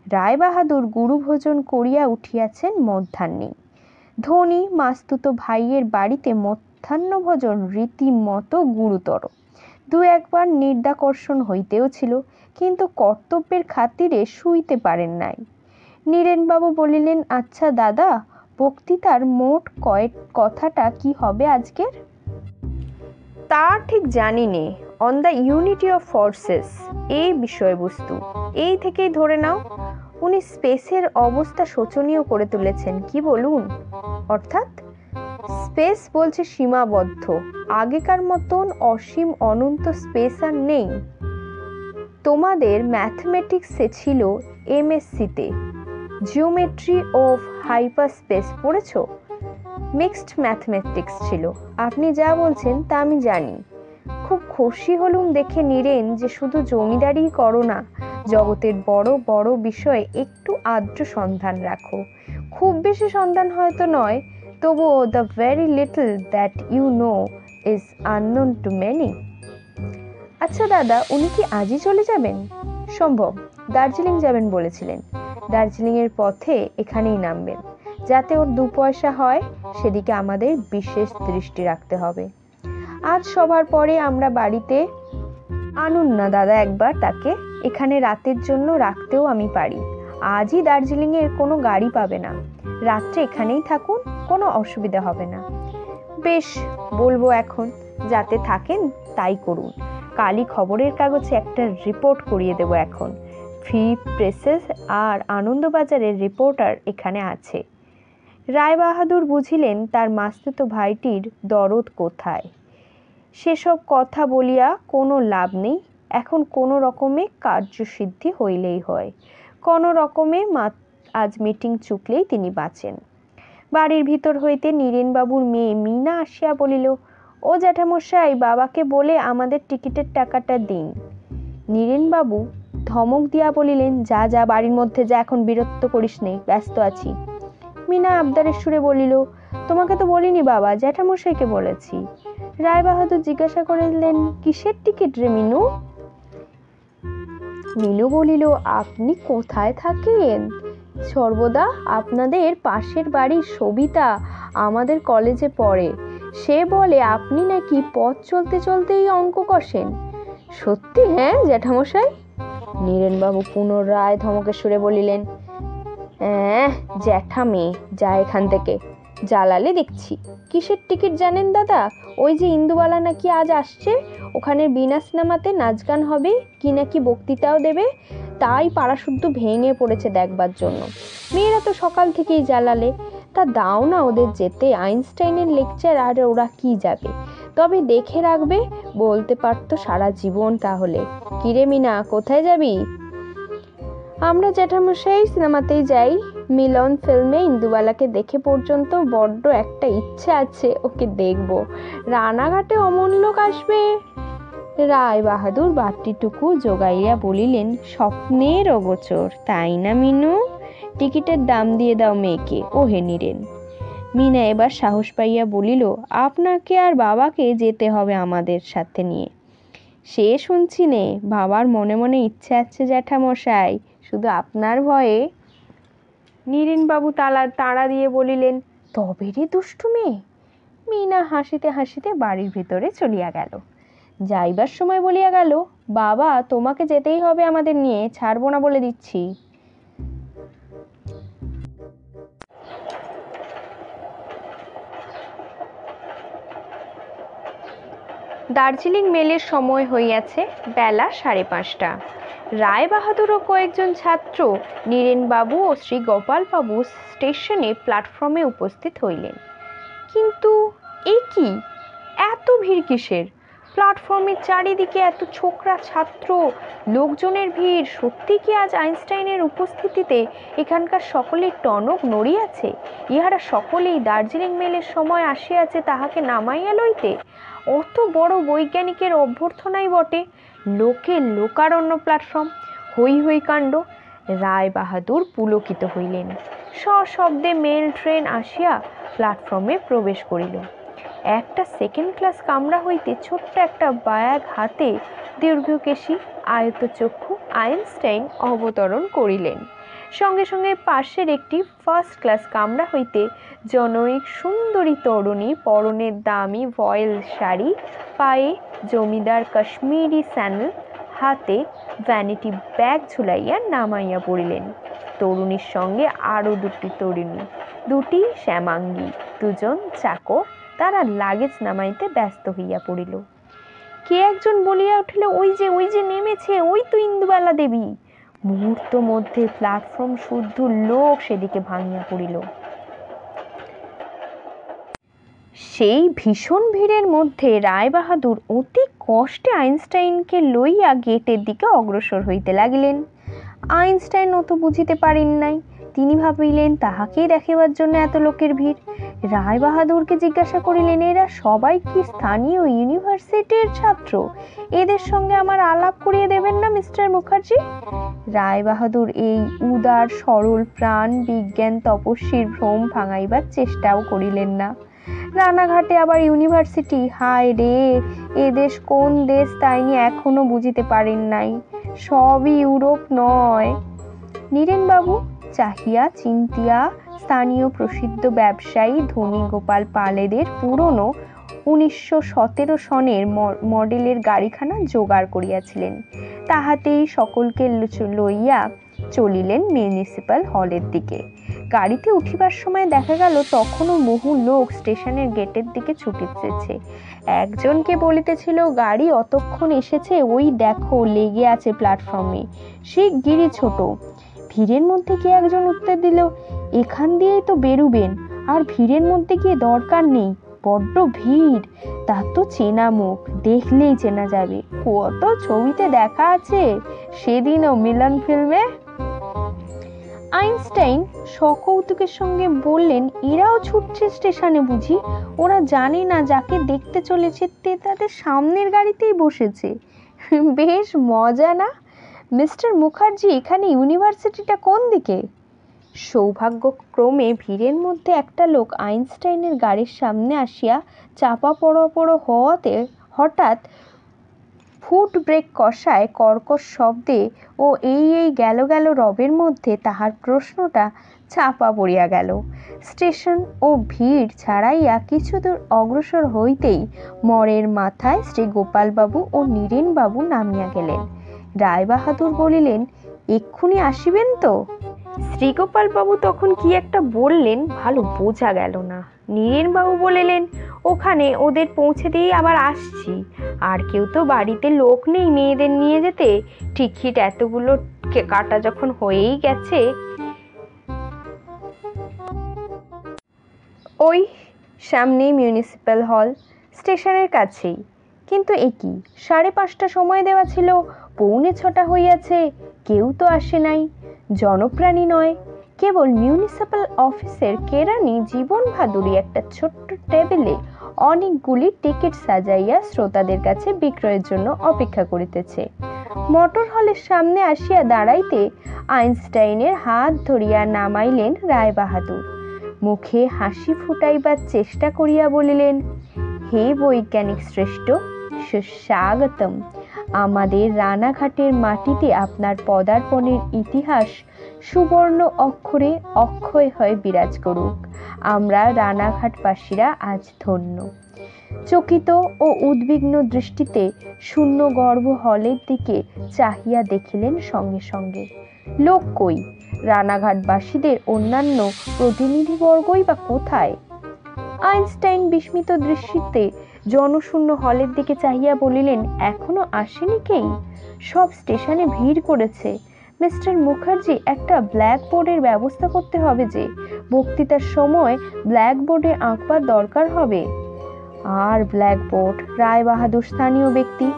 [SPEAKER 1] রায়বাহাদুর গুরুভোজন করিয়া উঠিয়াছেন মধ্যাহ্নে। ধনী মাস্তুতো ভাইয়ের বাড়িতে মধ্যাহ্ন ভোজন রীতিমতো গুরুতর। দু একবার নির্দাকর্ষণ হইতেও ছিল, কিন্তু কর্তব্যের খাতিরে শুইতে পারেন নাই। নীরেনবাবু বলিলেন, আচ্ছা দাদা, বক্তৃতার মোট কথাটা কি হবে আজকের? তা ঠিক জানি নে। On the unity of forces এই বিষয়বস্তু। এই থেকেই ধরে নাও উনি স্পেসের অবস্থা শোচনীয় করে তুলেছেন, কি বলুন? অর্থাৎ স্পেস বলছে সীমাবদ্ধ, আগেকার মতন অসীম অনন্ত স্পেস আর নেই। তোমাদের ম্যাথমেটিক্সে ছিল এমএসসিতে জিওমেট্রি অফ হাইপার স্পেস পড়েছ? মিক্সড ম্যাথমেটিক্স ছিল। আপনি যা বলছেন তা আমি জানি। খুব খুশি হলুম দেখে নীরেন যে শুধু জমিদারি করো না, জগতের বড় বড় বিষয়ে একটু আদ্র সন্ধান রাখো। খুব বেশি সন্ধান হয়তো নয়, তবুও the very little that you know is unknown to many. আচ্ছা দাদা, উনি কি আজই চলে যাবেন? সম্ভব। দার্জিলিং যাবেন বলেছিলেন। দার্জিলিংয়ের পথে এখানেই নামবেন। যাতে ওর 2 পয়সা হয় সেদিকে আমাদের বিশেষ দৃষ্টি রাখতে হবে। আজ সবার পরে আমরা বাড়িতে আনুন না দাদা একবার তাকে, এখানে রাতের জন্য রাখতেও আমি পারি। আজই দার্জিলিংয়ের কোনো গাড়ি পাবে না, রাত্রে এখানেই থাকুন, কোনো অসুবিধা হবে না। বেশ, বলবো এখন। যাতে থাকেন তাই করুন। কালই খবরের কাগজে একটা রিপোর্ট করিয়ে দেব এখন। ফ্রি প্রেসেস আর আনন্দবাজারের রিপোর্টার এখানে আছে। রায়বাহাদুর বুঝিলেন তার মাস্তুতো ভাইটির দরদ কোথায়। সেসব কথা বলিয়া কোনো লাভ নেই। এখন কোনো রকমে কার্যসিদ্ধি হইলেই হয়। কোনো রকমে আজ মিটিং চুকলেই তিনি বাঁচেন। বাড়ির ভিতর হইতে নীরেনবাবুর মেয়ে মিনা আসিয়া বলিল, ও জ্যাঠামশাই, বাবাকে বলে আমাদের টিকিটের টাকাটা দিন। নীরেনবাবু ধমক দিয়া বলিলেন, যা যা, বাড়ির মধ্যে যা, এখন বিরক্ত করিস নে, ব্যস্ত আছি। মিনা আবদারের সুরে বলিল, তোমাকে তো বলিনি বাবা, জ্যাঠামশাইকে বলেছি। রায়বাহাদুর জিজ্ঞাসা করিলেন, কিসের টিকিট রে মিনু? মিনু বলিল, আপনি কোথায় থাকেন? সর্বদা আপনাদের পাশের বাড়ির সবিতা আমাদের কলেজে পড়ে। সে বলে আপনি নাকি পথ চলতে চলতেই অঙ্ক কষেন। সত্যি? হ্যাঁ জ্যাঠামশাই। নীরেনবাবু পুনরায় ধমকের সুরে বলিলেন, জ্যাঠা মেয়ে, যা এখান থেকে। জ্বালালে দেখছি। কিসের টিকিট জানেন দাদা? ওই যে ইন্দুবালা নাকি আজ আসছে, ওখানের বীণা সিনেমাতে নাচ গান হবে, কি নাকি বক্তৃতাও দেবে, তাই পাড়া শুদ্ধ ভেঙে পড়েছে দেখবার জন্য। মেয়েরা তো সকাল থেকেই জ্বালালে। তা দাও না ওদের যেতে, আইনস্টাইনের লেকচার, আর ওরা কি যাবে? তবে দেখে রাখবে, বলতে পারতো সারা জীবন তাহলে। কিরে মিনা, কোথায় যাবি? আমরা জ্যাঠামশাই সিনেমাতেই যাই। মিলন ফিল্মে ইন্দুবালাকে দেখে পর্যন্ত বড্ড একটা ইচ্ছে আছে, ওকে দেখব। রানাঘাটে অমন লোক আসবে। রায়বাহাদুর বাট্টিটুকু জোগাইয়া বলিলেন, স্বপ্নের অগোচর, তাই না মিনু? টিকিটের দাম দিয়ে দাও মেয়েকে। ও হে নীরেন। মিনা এবার সাহস পাইয়া বলিল, আপনাকে আর বাবাকে যেতে হবে আমাদের সাথে নিয়ে। সে শুনছি নে, বাবার মনে মনে ইচ্ছে আছে জ্যাঠামশাই, শুধু আপনার ভয়ে। নীরেনবাবু তাড়া দিয়ে বলিলেন, তবে রে দুষ্টু মেয়ে। মিনা হাসিতে হাসিতে বাড়ির ভিতরে চলিয়া গেল। যাইবার সময় বলিয়া গেল, বাবা, তোমাকে যেতেই হবে আমাদের নিয়ে, ছাড়বো না বলে দিচ্ছি। দার্জিলিং মেলের সময় হইয়াছে বেলা 5:30। রায়বাহাদুর ও কয়েকজন ছাত্র নীরেনবাবু ও শ্রী গোপালবাবু স্টেশনে প্ল্যাটফর্মে উপস্থিত হইলেন। কিন্তু এ কি, এত ভিড় কিসের? প্ল্যাটফর্মের চারিদিকে এত ছোকরা ছাত্র, লোকজনের ভিড়। সত্যি কি আজ আইনস্টাইনের উপস্থিতিতে এখানকার সকলের টনক নড়িয়াছে? ইহারা সকলেই দার্জিলিং মেলের সময় আসিয়াছে তাহাকে নামাইয়া লইতে। অত বড় বৈজ্ঞানিকের অভ্যর্থনাই বটে। লোকে লোকারণ্য প্ল্যাটফর্ম, হই হই কাণ্ড। রায়বাহাদুর পুলকিত হইলেন। সশব্দে মেল ট্রেন আসিয়া প্ল্যাটফর্মে প্রবেশ করিল। একটা সেকেন্ড ক্লাস কামরা হইতে ছোট্ট একটা ব্যাগ হাতে দীর্ঘকেশী আয়তচক্ষু আইনস্টাইন অবতরণ করিলেন। সঙ্গে সঙ্গে পাশের একটি ফার্স্ট ক্লাস কামরা হইতে জনৈক সুন্দরী তরুণী পরনের দামি ভয়েল শাড়ি, পায়ে জমিদার কাশ্মীরি স্যান্ডেল, হাতে ভ্যানিটি ব্যাগ ঝুলাইয়া নামাইয়া পড়িলেন। তরুণীর সঙ্গে আরও দুটি তরুণী, দুটি শ্যামাঙ্গী, দুজন চাকর তারা লাগেজ নামাইতে ব্যস্ত হইয়া পড়িল। কে একজন বলিয়া উঠিল, ওই যে নেমেছে, ওই তো ইন্দুবালা দেবী। মুহূর্ত মধ্যে প্ল্যাটফর্ম শুদ্ধ লোক সেদিকে ভাঙিয়া পড়িল। সেই ভীষণ ভিড়ের মধ্যে রায়বাহাদুর অতি কষ্টে আইনস্টাইনকে লইয়া গেটের দিকে অগ্রসর হইতে লাগিলেন। আইনস্টাইন অত বুঝিতে পারেন নাই। তিনি ভাবিলেন তাহাকেই দেখিবার জন্য এত লোকের ভিড়। রায়বাহাদুরকে জিজ্ঞাসা করিলেন, এরা সবাই কি স্থানীয় ইউনিভার্সিটির ছাত্র? এদের সঙ্গে আমার আলাপ করিয়ে দেবেন না মিস্টার মুখার্জি? রায়বাহাদুর এই উদার সরল প্রাণ বিজ্ঞান তপস্বীর ভ্রম ভাঙাইবার চেষ্টাও করিলেন না। রানাঘাটে আবার ইউনিভার্সিটি, হায় রে, এ দেশ কোন দেশ তাই নিয়ে এখনো বুঝিতে পারেন নাই। সবই ইউরোপ নয়। নীরেনবাবু চাহিয়া চিন্তিয়া স্থানীয় প্রসিদ্ধ ব্যবসায়ী ধনী গোপাল পালেদের পুরনো 1917 সনের মডেলের গাড়িখানা জোগাড় করিয়াছিলেন। তাহাতেই সকলকে লইয়া চলিলেন মিউনিসিপ্যাল হলের দিকে। গাড়িতে উঠিবার সময় দেখা গেল তখনও বহু লোক স্টেশনের গেটের দিকে ছুটিতেছে। একজনকে বলিতেছিল, গাড়ি অতক্ষণ এসেছে, ওই দেখো লেগে আছে প্ল্যাটফর্মে, শিগগিরই ছোট। ভিড়ের মধ্যে কে একজন উত্তর দিল, এখান দিয়েই তো বেরুবেন, আর ভিড়ের মধ্যে গিয়ে দরকার নেই, বড্ড ভিড়। তার তো চেনা মুখ, দেখলেই চেনা যাবে, কত ছবিতে দেখা আছে, সেদিনও মিলন ফিল্মে। আইনস্টাইন সকৌতুকের সঙ্গে বললেন, এরাও ছুটছে স্টেশনে বুঝি? ওরা জানে না যাকে দেখতে চলেছে তে তাদের সামনের গাড়িতেই বসেছে। বেশ মজা না? মিস্টার মুখার্জি, এখানে ইউনিভার্সিটিটা কোন দিকে? সৌভাগ্যক্রমে ভিড়ের মধ্যে একটা লোক আইনস্টাইনের গাড়ির সামনে আসিয়া চাপা পড়ো হওয়াতে হঠাৎ ফুট ব্রেক কষায় কর্কশ শব্দে ও এই গেল রবের মধ্যে তাহার প্রশ্নটা চাপা পড়িয়া গেল। স্টেশন ও ভিড় ছাড়াইয়া কিছু দূর অগ্রসর হইতেই মরের মাথায় শ্রী গোপালবাবু ও নীরেনবাবু নামিয়া গেলেন। রায়বাহাদুর বলিলেন, এক্ষুনি আসিবেন তো? শ্রীগোপালবাবু তখন কি একটা বললেন, ভালো বোঝা গেল না। নীরেনবাবু বলিলেন, ওখানে ওদের পৌঁছে দিয়ে আবার আসছি। আর কেউ তো বাড়িতে লোক নেই মেয়েদের নিয়ে যেতে, টিকিট এতগুলো কাটা যখন হয়েই গেছে। ওই সামনেই মিউনিসিপ্যাল হল, স্টেশনের কাছেই। কিন্তু এ কি, 5:30 সময় দেওয়া ছিল, 6:45 হইয়াছে, কেউ তো আসে নাই। জনপ্রাণী নয়, কেবল মিউনিসিপ্যাল অফিসের কেরানি জীবন ভাদুরী একটা ছোট্ট টেবিলে অনেকগুলি টিকিট সাজাইয়া শ্রোতাদের কাছে বিক্রয়ের জন্য অপেক্ষা করিতেছে। মোটর হলের সামনে আসিয়া দাঁড়াইতে আইনস্টাইনের হাত ধরিয়া নামাইলেন রায়বাহাদুর। মুখে হাসি ফুটাইবার চেষ্টা করিয়া বলিলেন, হে বৈজ্ঞানিক শ্রেষ্ঠ, সুস্বাগতম। আমাদের রানাঘাটের মাটিতে আপনার পদার্পণের ইতিহাস সুবর্ণ অক্ষরে অক্ষয় হয়ে বিরাজ করুক। আমরা রানাঘাটবাসীরা আজ ধন্য। চকিত ও উদ্বিগ্ন দৃষ্টিতে শূন্য গর্ভ হলের দিকে চাহিয়া দেখিলেন সঙ্গে সঙ্গে। লোক কই? রানাঘাটবাসীদের অন্যান্য প্রতিনিধিবর্গই বা কোথায়? আইনস্টাইন বিস্মিত দৃষ্টিতে জনশূন্য হলের দিকে চাহিয়া বলিলেন, এখনো আসেনি কেই? সব স্টেশনে ভিড় করেছে। মিস্টার মুখার্জি, একটা ব্ল্যাকবোর্ডের ব্যবস্থা করতে হবে যে, বক্তৃতার সময় ব্ল্যাকবোর্ডে আঁকবার দরকার হবে। আর ব্ল্যাকবোর্ড? রায়বাহাদুর স্থানীয় ব্যক্তি,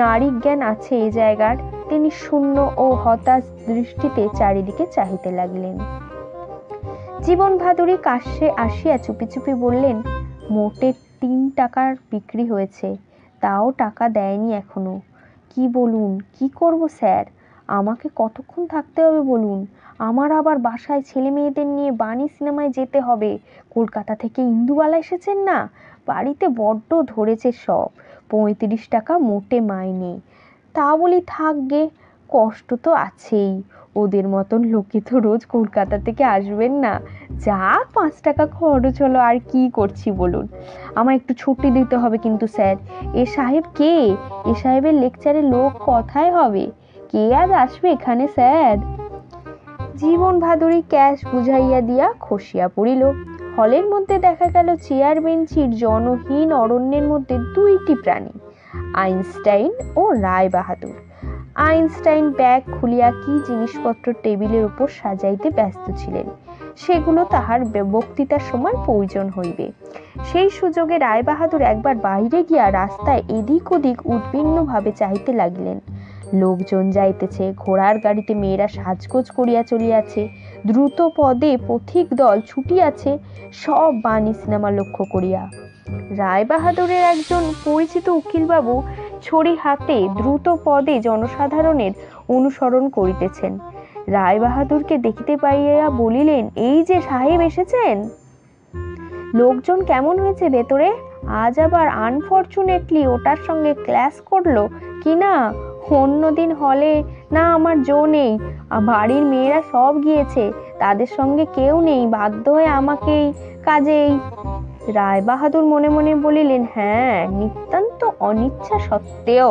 [SPEAKER 1] নারী জ্ঞান আছে এ জায়গার। তিনি শূন্য ও হতাশ দৃষ্টিতে চারিদিকে চাহিতে লাগলেন। জীবন ভাদুরী কাছে আসিয়া চুপি চুপি বললেন, মোটে 3 টাকার বিক্রি হয়েছে, তাও টাকা দেয়নি এখনো। কি বলুন, কি করব স্যার? আমাকে কতক্ষণ থাকতে হবে বলুন? আমার আবার বাসায় ছেলে মেয়েদের নিয়ে বাণী সিনেমায় যেতে হবে। কলকাতা থেকে ইন্দুবালা এসেছেন না, বাড়িতে বড্ড ধরেছে সব। 35 টাকা মোটে মাইনে। তা বলি থাকবে, কষ্ট তো আছেই, ওদের মতন লোকে তো রোজ কলকাতা থেকে আসবেন না, যা 5 টাকা খরচ হলো আর কি করছি বলুন। আমায় একটু ছুটি দিতে হবে কিন্তু স্যার। এ সাহেব কে? এ সাহেবের লেকচারে লোক কথায় হবে, কে আজ আসবে এখানে স্যার? জীবন ভাদুরী ক্যাশ বুঝাইয়া দিয়া খসিয়া পড়িল। হলের মধ্যে দেখা গেল চেয়ার বেঞ্চির জনহীন অরণ্যের মধ্যে 2টি প্রাণী, আইনস্টাইন ও রায় বাহাদুর। আইনস্টাইন ব্যাগ খুলিয়া কি জিনিসপত্র টেবিলের উপর সাজাইতে ব্যস্ত ছিলেন, সেগুলো তাহার বক্তৃতার সময় প্রয়োজন হইবে। সেই সুযোগে রায় বাহাদুর একবার বাইরে গিয়া রাস্তায় এদিক ওদিক উদ্বিগ্নভাবে চাহিতে লাগিলেন। লোকজন যাইতেছে, ঘোড়ার গাড়িতে মেয়েরা সাজগোজ করিয়া চলিয়াছে, দ্রুত পদে পথিক দল ছুটিয়াছে, সব বাণী সিনেমা লক্ষ্য করিয়া রায় বাহাদুরের একজন পরিচিত উকিলবাবু ছড়ি হাতে দ্রুত পদে জনসাধারণের অনুসরণ করিতেছেন। রায় বাহাদুরকে দেখিতে পাইয়া বলিলেন, এই যে সাহেব এসেছেন। লোকজন কেমন হয়েছে ভেতরে? আজ আবার আনফরচুনেটলি ওটার সঙ্গে ক্লাস করলো কিনা? অন্যদিন হলে না আমার জো নেই, বাড়ির মেয়েরা সব গিয়েছে, তাদের সঙ্গে কেউ নেই, বাধ্য হয়ে আমাকেই কাজেই। রায় বাহাদুর মনে মনে বলিলেন, হ্যাঁ, নিতান্ত অনিচ্ছা সত্ত্বেও।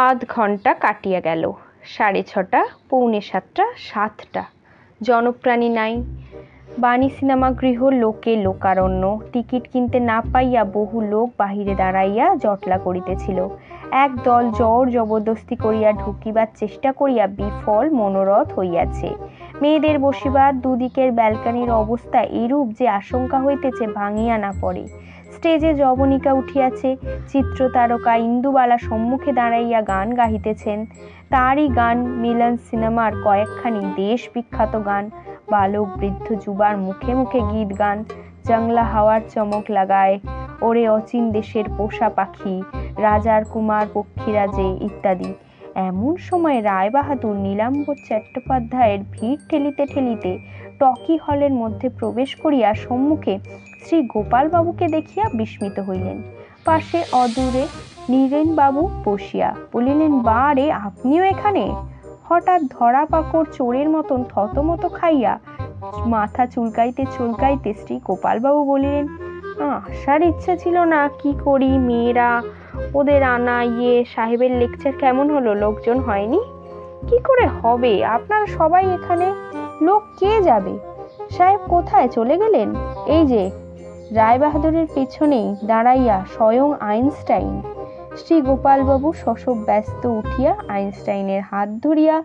[SPEAKER 1] আধ ঘন্টা কাটিয়া গেল, 6:30, 6:45, 7টা। জনপ্রাণী নাই। বাণী সিনেমা গৃহ লোকে লোকারণ্য। টিকিট কিনতে না পাইয়া বহু লোক বাহিরে দাঁড়াইয়া জটলা করিতেছিল। এক দল জোর জবরদস্তি করিয়া ঢুকিবার চেষ্টা করিয়া বিফল মনোরথ হইয়াছে। মেয়েদের বসিবার দুদিকের ব্যালকানির অবস্থা এরূপ যে আশঙ্কা হইতেছে ভাঙিয়া না পড়ে। স্টেজে যবনিকা উঠিয়াছে, চিত্রতারকা ইন্দুবালা সম্মুখে দাঁড়াইয়া গান গাহিতেছেন। তারই গান, মিলন সিনেমার কয়েকখানি দেশ বিখ্যাত গান। বালক বৃদ্ধ যুবার মুখে মুখে গীত গান, জংলা হাওয়ার চমক লাগায়, ওরে অচিন দেশের পোষা পাখি, রাজার কুমার পক্ষীরাজে ইত্যাদি। এমন সময় রায় বাহাদুর নীলাম্বর চট্টোপাধ্যায়ের ভিড় ঠেলিতে ঠেলিতে টকি হলের মধ্যে প্রবেশ করিয়া সম্মুখে শ্রী গোপাল বাবুকে দেখিয়া বিস্মিত হইলেন। পাশে অদূরে নীরেন বাবু বসিয়া বলিলেন, বা রে, আপনিও এখানে? হঠাৎ ধরা পাকড় চোরের মতন থতমত খাইয়া মাথা চুলকাইতে চুলকাইতে শ্রী গোপাল বাবু বলিলেন, আসার ইচ্ছা ছিল না, কি করি, মেয়েরা, ওদের আনা, সাহেবের লেকচার কেমন হলো? লোকজন হয়নি? কি করে হবে, আপনারা সবাই এখানে, লোক কে যাবে? সাহেব কোথায় চলে গেলেন? এই যে। রায় বাহাদুরের পিছনেই দাঁড়াইয়া স্বয়ং আইনস্টাইন। শ্রী গোপাল বাবু শশব ব্যস্ত উঠিয়া আইনস্টাইনের হাত ধরিয়া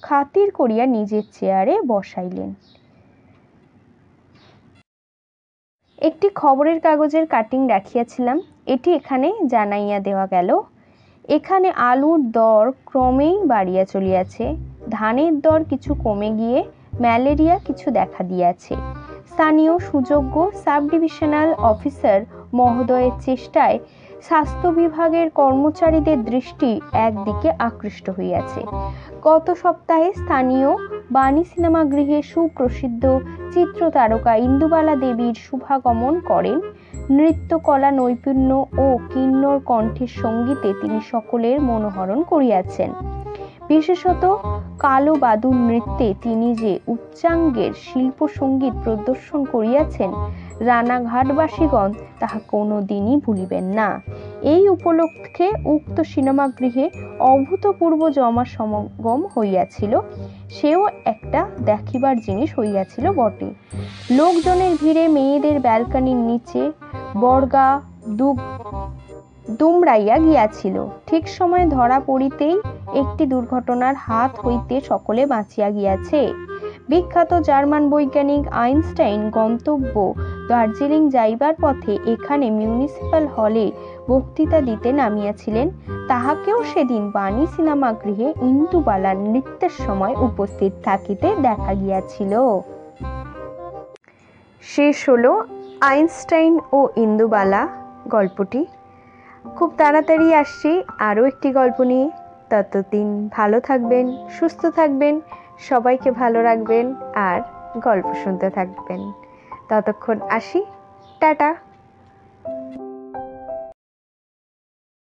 [SPEAKER 1] খাতির করিয়া নিজের চেয়ারে বসাইলেন। একটি খবরের কাগজের কাটিং রাখিয়াছিলাম, এটি এখানে জানাইয়া দেওয়া গেল। এখানে আলুর দর ক্রমেই বাড়িয়া চলিয়াছে, ধানের দর কিছু কমে গিয়ে ম্যালেরিয়া কিছু দেখা দিয়াছে। স্থানীয় সুযোগ্য সাব ডিভিশনাল অফিসার মহোদয়ের চেষ্টায় স্বাস্থ্য বিভাগের কর্মচারীদের দৃষ্টি একদিকে আকৃষ্ট হইয়াছে। গত সপ্তাহে স্থানীয় বাণী সিনেমা গৃহে সুপ্রসিদ্ধ চিত্রতারকা ইন্দুবালা দেবীর শুভাগমন করেন। নৃত্যকলা নৈপুণ্য ও কিন্নর কণ্ঠের সঙ্গীতে তিনি সকলের মনোহরণ করিয়াছেন। বিশেষত কালো বাদুর নৃত্যে তিনি যে উচ্চাঙ্গের শিল্প সঙ্গীত প্রদর্শন করিয়াছেন, রানাঘাটবাসীগণ তাহা কোনো দিনই ভুলিবেন না। এই উপলক্ষে উক্ত সিনেমা গৃহে অভূতপূর্ব জমা সমাগম হইয়াছিল, সেও একটা দেখিবার জিনিস হইয়াছিল বটে। লোকজনের ভিড়ে মেয়েদের ব্যালকানির নিচে বর্গা দুমড়াইয়া গিয়াছিল। ঠিক সময়ে ধরা পড়িতেই একটি দুর্ঘটনার হাত হইতে সকলে বাঁচিয়া গিয়াছে। বিখ্যাত জার্মান বৈজ্ঞানিক আইনস্টাইন গন্তব্য দার্জিলিং যাইবার পথে এখানে মিউনিসিপ্যাল হলে বক্তৃতা দিতে নামিয়াছিলেন। তাহাকেও সেদিন বাণী সিনেমা গৃহে ইন্দুবালার নৃত্যের সময় উপস্থিত থাকিতে দেখা গিয়াছিল। শেষ হলো আইনস্টাইন ও ইন্দুবালা গল্পটি। খুব তাড়াতাড়ি আসছি আরও একটি গল্প নিয়ে। ততদিন ভালো থাকবেন, সুস্থ থাকবেন, সবাইকে ভালো রাখবেন আর গল্প শুনতে থাকবেন। ততক্ষণ আসি, টাটা।